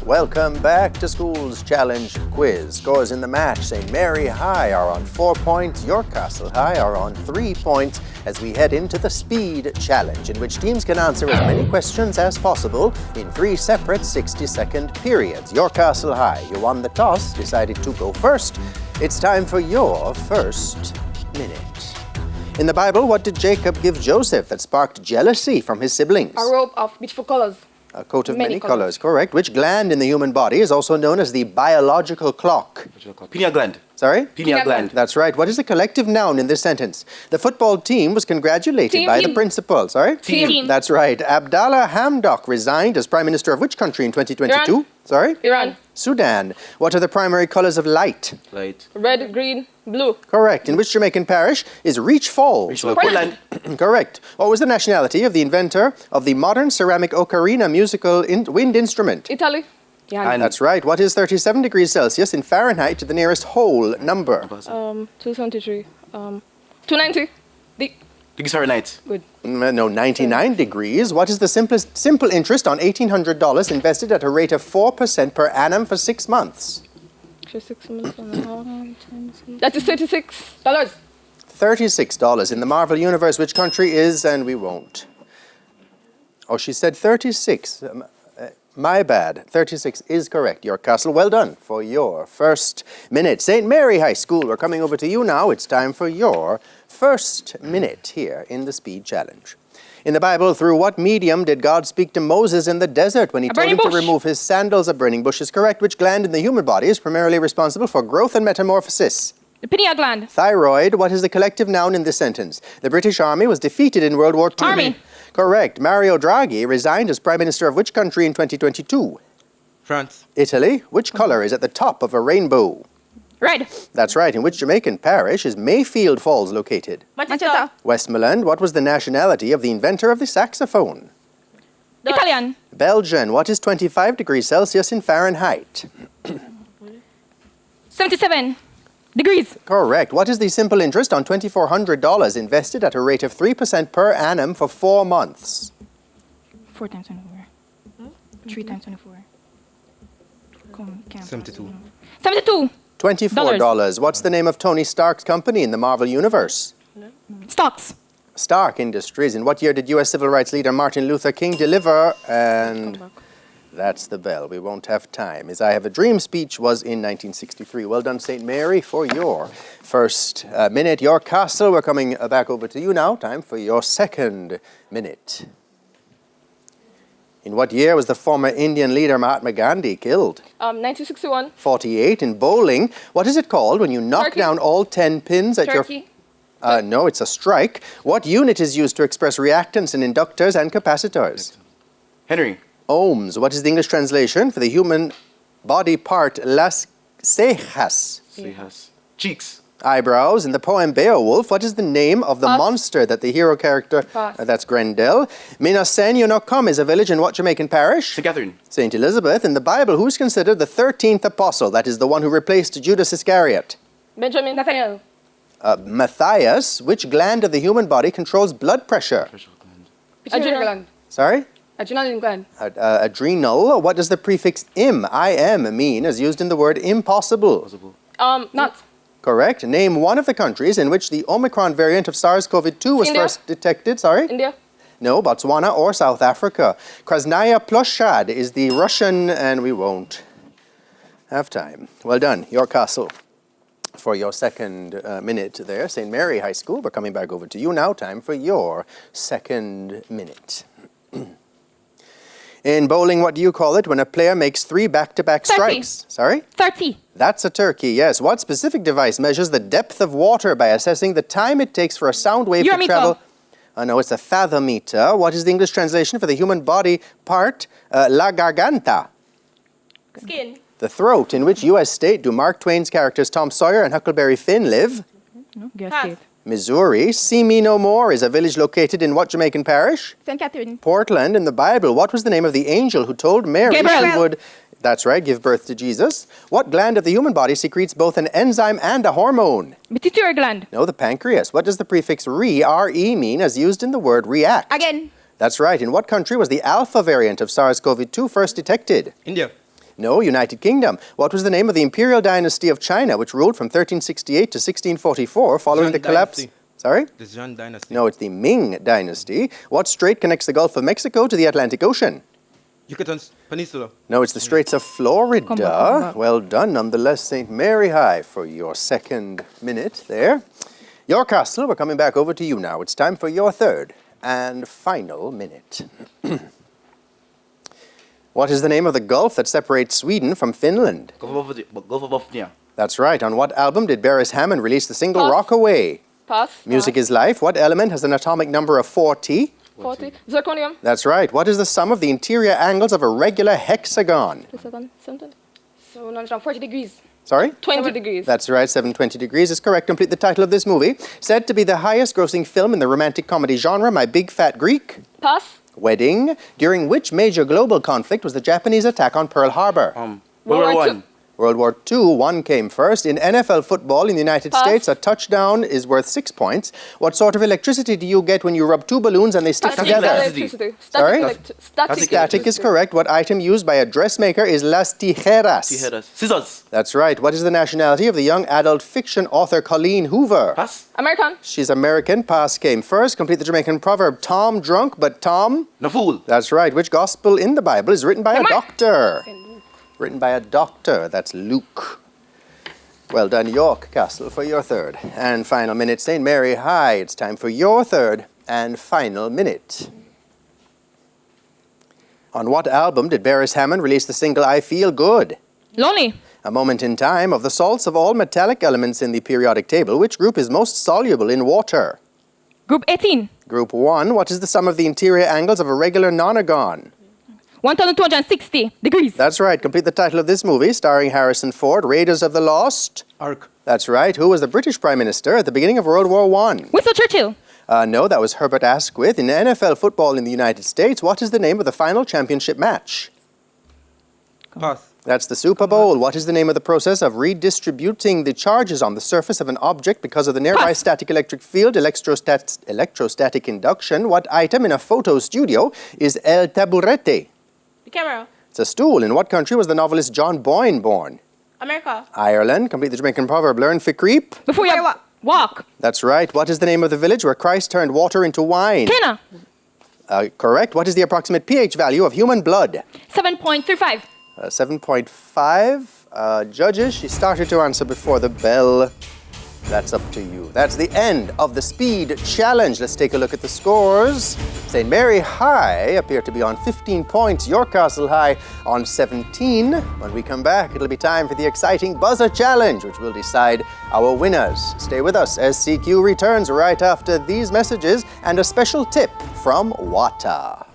Welcome back to School's Challenge Quiz. Scores in the match. St. Mary High are on 4 points. York Castle High are on 3 points as we head into the Speed Challenge, in which teams can answer as many questions as possible in 3 separate 60-second periods. York Castle High, you won the toss, decided to go first. It's time for your first minute. In the Bible, what did Jacob give Joseph that sparked jealousy from his siblings? A robe of beautiful colors. A coat of many colors, correct. Which gland in the human body is also known as the biological clock? Pineal gland. Sorry? Pineal gland. That's right. What is the collective noun in this sentence? The football team was congratulated by the principal. Sorry? Team. That's right. Abdallah Hamdok resigned as Prime Minister of which country in 2022? Iran. Sorry? Iran. Sudan. What are the primary colors of light? Light. Red, green, blue. Correct. In which Jamaican parish is Reach Falls? Portland. Correct. What was the nationality of the inventor of the modern ceramic ocarina musical wind instrument? Italy. Yeah. That's right. What is 37 degrees Celsius in Fahrenheit to the nearest whole number? 273. 290. Degrees Fahrenheit. Good. No, 99 degrees. What is the simple interest on $1,800 invested at a rate of 4% per annum for 6 months? 6 minutes and a half. That is $36. $36. In the Marvel Universe, which country is, and we won't. Oh, she said 36. My bad. 36 is correct. York Castle, well done for your first minute. St. Mary High School, we're coming over to you now. It's time for your first minute here in the Speed Challenge. In the Bible, through what medium did God speak to Moses in the desert when he told him to remove his sandals? A burning bush is correct. Which gland in the human body is primarily responsible for growth and metamorphosis? The pineal gland. Thyroid. What is the collective noun in this sentence? The British Army was defeated in World War II. Army. Correct. Mario Draghi resigned as Prime Minister of which country in 2022? France. Italy. Which color is at the top of a rainbow? Red. That's right. In which Jamaican parish is Mayfield Falls located? Manchester. Westmoreland. What was the nationality of the inventor of the saxophone? Italian. Belgian. What is 25 degrees Celsius in Fahrenheit? 77 degrees. Correct. What is the simple interest on $2,400 invested at a rate of 3% per annum for 4 months? 4 times 24. 3 times 24. 72. 72. $24. What's the name of Tony Stark's company in the Marvel Universe? Stocks. Stark Industries. In what year did U.S. civil rights leader Martin Luther King deliver? And that's the bell. We won't have time. His I Have a Dream speech was in 1963. Well done, St. Mary, for your first minute. York Castle, we're coming back over to you now. Time for your second minute. In what year was the former Indian leader Mahatma Gandhi killed? 1961. 48. In bowling, what is it called when you knock down all 10 pins at Turkey. your... No, it's a strike. What unit is used to express reactance in inductors and capacitors? Henry. Ohms. What is the English translation for the human body part las cejas? Cheeks. Eyebrows. In the poem Beowulf, what is the name of the monster that the hero character... that's Grendel. Minasen Yonokom is a village in what Jamaican parish? St. Catherine. St. Elizabeth. In the Bible, who is considered the 13th apostle? That is the one who replaced Judas Iscariot. Benjamin. Nathaniel. Matthias. Which gland of the human body controls blood pressure? Adrenal gland. Sorry? Adrenal gland. Adrenal. What does the prefix im mean as used in the word impossible? Not. Correct. Name one of the countries in which the Omicron variant of SARS-CoV-2 was India. first detected. Sorry? India. No, Botswana or South Africa. Krasnaya Ploshad is the Russian, and we won't have time. Well done, York Castle, for your second minute there. St. Mary High School, we're coming back over to you now. Time for your second minute. In bowling, what do you call it when a player makes 3 back-to-back strikes? Sorry? 30. That's a turkey, yes. What specific device measures the depth of water by assessing the time it takes for a sound wave to travel? No, it's a fathometer. What is the English translation for the human body part? La garganta. Skin. The throat. In which U.S. state do Mark Twain's characters Tom Sawyer and Huckleberry Finn live? No, guess state. Missouri. See Me No More is a village located in what Jamaican parish? St. Catherine. Portland. In the Bible, what was the name of the angel who told Mary Gabriel. she would... That's right, give birth to Jesus. What gland of the human body secretes both an enzyme and a hormone? Pituitary gland. No, the pancreas. What does the prefix re mean as used in the word react? Again. That's right. In what country was the alpha variant of SARS-CoV-2 first detected? India. No, United Kingdom. What was the name of the imperial dynasty of China, which ruled from 1368 to 1644 following the Zhang collapse? Dynasty. Sorry? The Zhang Dynasty. No, it's the Ming Dynasty. What strait connects the Gulf of Mexico to the Atlantic Ocean? Yucatan Peninsula. No, it's the Straits of Florida. Come back. Well done, nonetheless, St. Mary High, for your second minute there. Your castle, we're coming back over to you now. It's time for your third and final minute. What is the name of the gulf that separates Sweden from Finland? Gulf of Bothnia. That's right. On what album did Beres Hammond release the single Pass. Rock Away? Pass. Music is life. What element has an atomic number of 40? 40. Zirconium. That's right. What is the sum of the interior angles of a regular hexagon? The second. 17. So 40 degrees. Sorry? 20 degrees. That's right, 720 degrees is correct. Complete the title of this movie. Said to be the highest grossing film in the romantic comedy genre, My Big Fat Greek. Pass. Wedding. During which major global conflict was the Japanese attack on Pearl Harbor? World War I. World War II, one came first. In NFL football in the United Pass. States, a touchdown is worth 6 points. What sort of electricity do you get when you rub two balloons and they stick Static together? electricity. Sorry? Static Static is correct. What item used by a dressmaker is las tijeras? Tijeras. Scissors. That's right. What is the nationality of the young adult fiction author Colleen Hoover? Pass. American. She's American. Pass came first. Complete the Jamaican proverb. Tom drunk, but Tom? No fool. That's right. Which gospel in the Bible is written by a Mark. doctor? Written by a doctor. That's Luke. Well done, York Castle, for your third and final minute. St. Mary High, it's time for your third and final minute. On what album did Beres Hammond release the single I Feel Good? Lonely. A moment in time. Of the salts of all metallic elements in the periodic table, which group is most soluble in water? Group 18. Group 1. What is the sum of the interior angles of a regular nonagon? 1260 degrees. That's right. Complete the title of this movie, starring Harrison Ford, Raiders of the Lost. Ark. That's right. Who was the British Prime Minister at the beginning of World War I? Winston Churchill. No, that was Herbert Asquith. In NFL football in the United States, what is the name of the final championship match? Pass. That's the Super Bowl. What is the name of the process of redistributing the charges on the surface of an object because of the nearby Pass. static electric field, electrostatic induction? What item in a photo studio is el taburete? The camera. It's a stool. In what country was the novelist John Boyne born? America. Ireland. Complete the Jamaican proverb. Learn fi creep. Before you walk. That's right. What is the name of the village where Christ turned water into wine? Cana. Correct. What is the approximate pH value of human blood? 7.35. 7.5. Judges, she started to answer before the bell. That's up to you. That's the end of the speed challenge. Let's take a look at the scores. St. Mary High appear to be on 15 points. York Castle High on 17. When we come back, it'll be time for the exciting buzzer challenge, which will decide our winners. Stay with us. SCQ returns right after these messages and a special tip from Wata.